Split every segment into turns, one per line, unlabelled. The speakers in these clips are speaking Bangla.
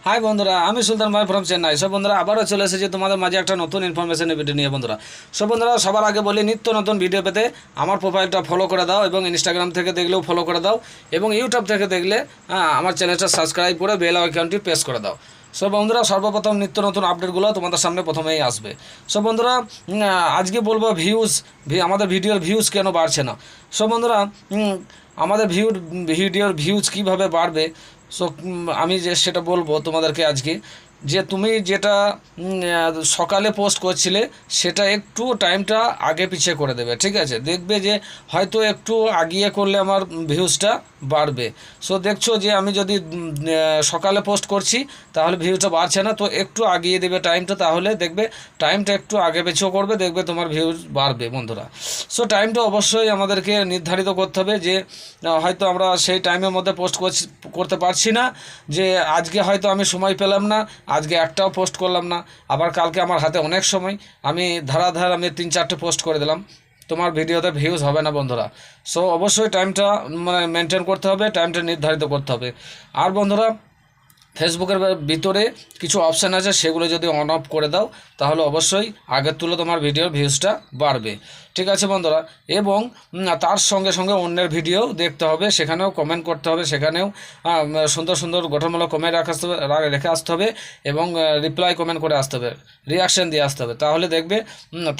হাই বন্ধুরা, আমি সুলতান ভাই ফ্রম চেন্নাই। সব বন্ধুরা আবারও চলে এসেছি তোমাদের মাঝে একটা নতুন ইনফরমেশনের ভিডিও নিয়ে। বন্ধুরা সব বন্ধুরা, সবার আগে বলি, নিত্য নতুন ভিডিও পেতে আমার প্রোফাইলটা ফলো করে দাও এবং ইনস্টাগ্রাম থেকে দেখলেও ফলো করে দাও এবং ইউটিউব থেকে দেখলে আমার চ্যানেলটা সাবস্ক্রাইব করে বেল আইকনটি প্রেস করে দাও। সব বন্ধুরা, সর্বপ্রথম নিত্য নতুন আপডেটগুলো তোমাদের সামনে প্রথমেই আসবে। সব বন্ধুরা, আজকে বলবো আমাদের ভিডিওর ভিউজ কেন বাড়ছে না। সব বন্ধুরা, আমাদের ভিডিওর ভিউজ কীভাবে বাড়বে, সো আমি সেটা বলবো তোমাদেরকে আজকে। যে তুমি যেটা সকালে পোস্ট করছিলে সেটা একটু টাইমটা আগে পিছিয়ে করে দেবে, ঠিক আছে? দেখবে যে হয়তো একটু আগিয়ে করলে আমার ভিউজটা বাড়বে। সো দেখছো যে আমি যদি সকালে পোস্ট করছি তাহলে ভিউজটা বাড়ছে না, তো একটু আগিয়ে দেবে টাইমটা, তাহলে দেখবে টাইমটা একটু আগে পিছিয়ে করবে, দেখবে তোমার ভিউজ বাড়বে বন্ধুরা। সো টাইমটা অবশ্যই আমাদেরকে নির্ধারিত করতে হবে যে হয়তো আমরা সেই টাইমের মধ্যে পোস্ট করতে পারছি না, যে আজকে হয়তো আমি সময় পেলাম না, আজকে একটাও পোস্ট করলাম না, আবার কালকে আমার হাতে অনেক সময়, আমি ধারাধার আমি 3-4টে পোস্ট করে দিলাম, তোমার ভিডিওতে ভিউজ হবে না বন্ধুরা। সো অবশ্যই টাইমটা মেনটেন করতে হবে, টাইমটা নির্ধারিত করতে হবে। আর বন্ধুরা, ফেসবুকের ভিতরে কিছু অপশান আছে, সেগুলো যদি অন অফ করে দাও তাহলে অবশ্যই আগের তুলে তোমার ভিডিওর ভিউজটা বাড়বে, ঠিক আছে বন্ধুরা। এবং তার সঙ্গে সঙ্গে অন্যের ভিডিও দেখতে হবে, সেখানেও কমেন্ট করতে হবে, সেখানেও সুন্দর সুন্দর গঠনমূলক কমেন্ট রেখে আসতে হবে এবং রিপ্লাই কমেন্ট করে আসতে হবে, রিয়াকশান দিয়ে আসতে হবে, তাহলে দেখবে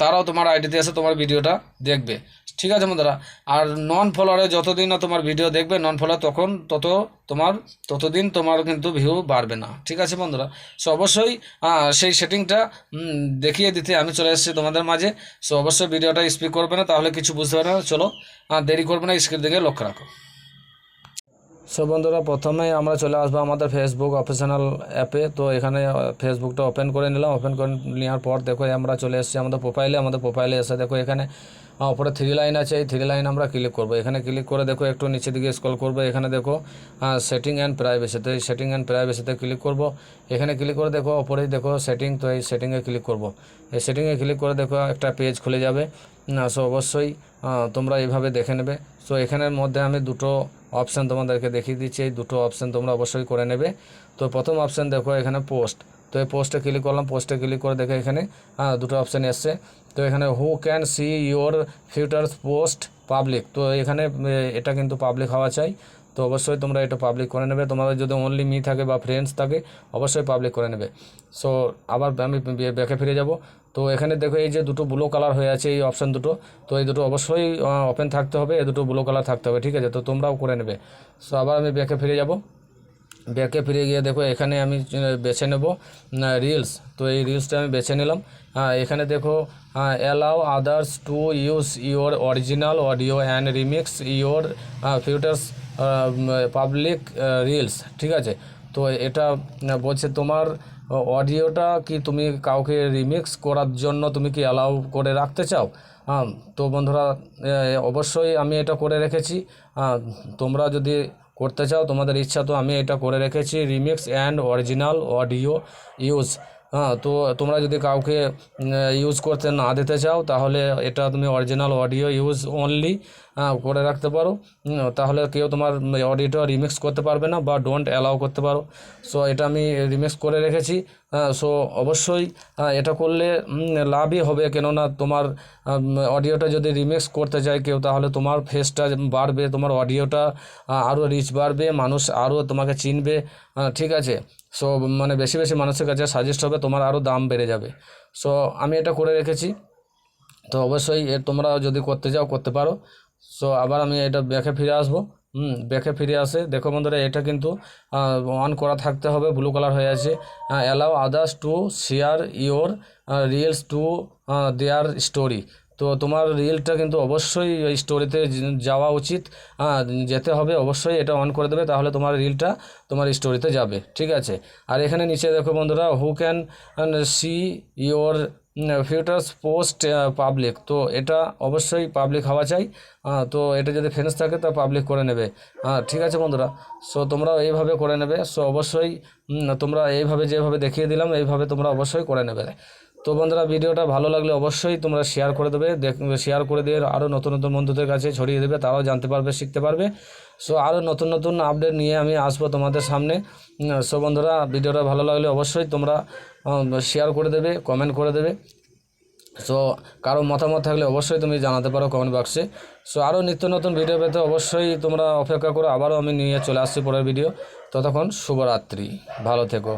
তারাও তোমার আইডিতে এসে তোমার ভিডিওটা দেখবে, ঠিক আছে বন্ধুরা। আর নন ফলোয়ারে যতদিন না তোমার ভিডিও দেখবে, নন ফলোয়ার ততদিন তোমার কিন্তু ভিউ বাড়বে না, ঠিক আছে বন্ধুরা। সো অবশ্যই সেই সেটিংটা দেখিয়ে দিতে আমি চলে এসেছি তোমাদের মাঝে। সো অবশ্যই ভিডিওটা স্পিক করবে না, তাহলে কিছু বুঝতে পারবে না। চলো, দেরি করবে না, স্ক্রিন দিকে লক্ষ্য রাখো। সো বন্ধুরা, প্রথমেই আমরা চলে আসবো আমাদের ফেসবুক অফিসিয়াল অ্যাপে। তো এখানে ফেসবুকটা ওপেন করে নিলাম। ওপেন করে নেওয়ার পর দেখো আমরা চলে এসেছি আমাদের প্রোফাইলে এসে দেখো এখানে উপরে 3 লাইন আছে, এই 3 লাইন আমরা ক্লিক করব। এখানে ক্লিক করে দেখো একটু নিচের দিকে স্ক্রল করবো, এখানে দেখো সেটিং অ্যান্ড প্রাইভেসিতে, এই সেটিং অ্যান্ড প্রাইভেসিতে ক্লিক করব। এখানে ক্লিক করে দেখো ওপরেই দেখো সেটিং, তো এই সেটিংয়ে ক্লিক করব। এই সেটিংয়ে ক্লিক করে দেখো একটা পেজ খুলে যাবে। সো অবশ্যই তোমরা এইভাবে দেখে নেবে। সো এখানের মধ্যে আমি দুটো অপশান তোমাদেরকে দেখিয়ে দিচ্ছি, এই দুটো অপশান তোমরা অবশ্যই করে নেবে। তো প্রথম অপশান দেখো এখানে পোস্ট, তো এই পোস্টে ক্লিক করলাম। পোস্টে ক্লিক করে দেখো এখানে দুটো অপশান এসছে। তো এখানে who can see your future post public, তো এখানে এটা কিন্তু পাবলিক হওয়া চাই। তো অবশ্যই তোমরা এটা পাবলিক করে নেবে। তোমাদের যদি অনলি মি থাকে বা ফ্রেন্ডস থাকে অবশ্যই পাবলিক করে নেবে। সো আবার আমি ব্যাকে ফিরে যাব। তো এখানে দেখো এই যে দুটো ব্লু কালার হয়ে আছে, এই অপশান দুটো, তো এই দুটো অবশ্যই ওপেন থাকতে হবে, এই দুটো ব্লু কালার থাকতে হবে, ঠিক আছে? তো তোমরাও করে নেবে। সো আবার আমি ব্যাকে ফিরে যাব। ব্যাকে ফিরে গিয়ে দেখো এখানে আমি বেছে নেব রিলস, তো এই রিলসটা আমি বেছে নিলাম। এখানে দেখো allow others to use your original audio and remix your futures public reels, ঠিক আছে? তো এটা বলছে তোমার অডিওটা কি তুমি কাউকে রিমিক্স করার জন্য তুমি কি অ্যালাউ করে রাখতে চাও? তো বন্ধুরা, অবশ্যই আমি এটা করে রেখেছি। তোমরা যদি করতে চাও, তোমাদের ইচ্ছা, তো আমি এটা করে রেখেছি remix and original audio use. তো তোমরা যদি কাউকে ইউজ করতে না দিতে চাও তাহলে এটা তুমি অরিজিনাল অডিও ইউজ অনলি করে রাখতে পারো। তাহলে কেউ তোমার অডিওটা রিমিক্স করতে পারবে না বা ডোন্ট অ্যালাউ করতে পারো। সো এটা আমি রিমিক্স করে রেখেছি। সো অবশ্যই এটা করলে লাভই হবে, কেননা তোমার অডিওটা যদি রিমিক্স করতে চায় কেউ তাহলে তোমার ফেসটা বাড়বে, তোমার অডিওটা আরও রিচ বাড়বে, মানুষ আরও তোমাকে চিনবে, ঠিক আছে? সো মানে বেশি বেশি মানুষের কাছে সাজেস্ট হবে, তোমার আরও দাম বেড়ে যাবে। সো আমি এটা করে রেখেছি। তো অবশ্যই তোমরা যদি করতে চাও করতে পারো। সো আবার আমি এটা ব্যাকে ফিরে আসবো। ব্যাকে ফিরে আসে দেখো বন্ধুরা, এটা কিন্তু অন করা থাকতে হবে, ব্লু কালার হয়ে আছে। Allow others to share your reels to their story, তো তোমার রিলটা কিন্তু অবশ্যই ওই স্টোরিতে যাওয়া উচিত, যেতে হবে অবশ্যই, এটা অন করে দেবে, তাহলে তোমার রিলটা তোমার স্টোরিতে যাবে, ঠিক আছে? আর এখানে নিচে দেখো বন্ধুরা, who can see your futures post public, তো এটা অবশ্যই পাবলিক হওয়া চাই। তো এটা যদি ফ্রেন্ডস থাকে তা পাবলিক করে নেবে, ঠিক আছে বন্ধুরা? সো তোমরা এইভাবে করে নেবে। সো অবশ্যই তোমরা এইভাবে যেভাবে দেখিয়ে দিলাম এইভাবে তোমরা অবশ্যই করে নেবে। তো বন্ধুরা ভিডিওটা ভালো লাগলে অবশ্যই তোমরা শেয়ার করে দেবে, শেয়ার করে দিয়ে আরও নতুন নতুন বন্ধুদের কাছে ছড়িয়ে দেবে, তারাও জানতে পারবে, শিখতে পারবে। সো আরও নতুন নতুন আপডেট নিয়ে আমি আসবো তোমাদের সামনে। সো বন্ধুরা ভিডিওটা ভালো লাগলে অবশ্যই তোমরা শেয়ার করে দেবে, কমেন্ট করে দেবে। সো কারো মতামত থাকলে অবশ্যই তুমি জানাতে পারো কমেন্ট বক্সে। সো আরও নিত্য নতুন ভিডিও পেতে অবশ্যই তোমরা অপেক্ষা করো, আবারও আমি নিয়ে চলে আসছি পরের ভিডিও। ততক্ষণ শুভরাত্রি, ভালো থেকো।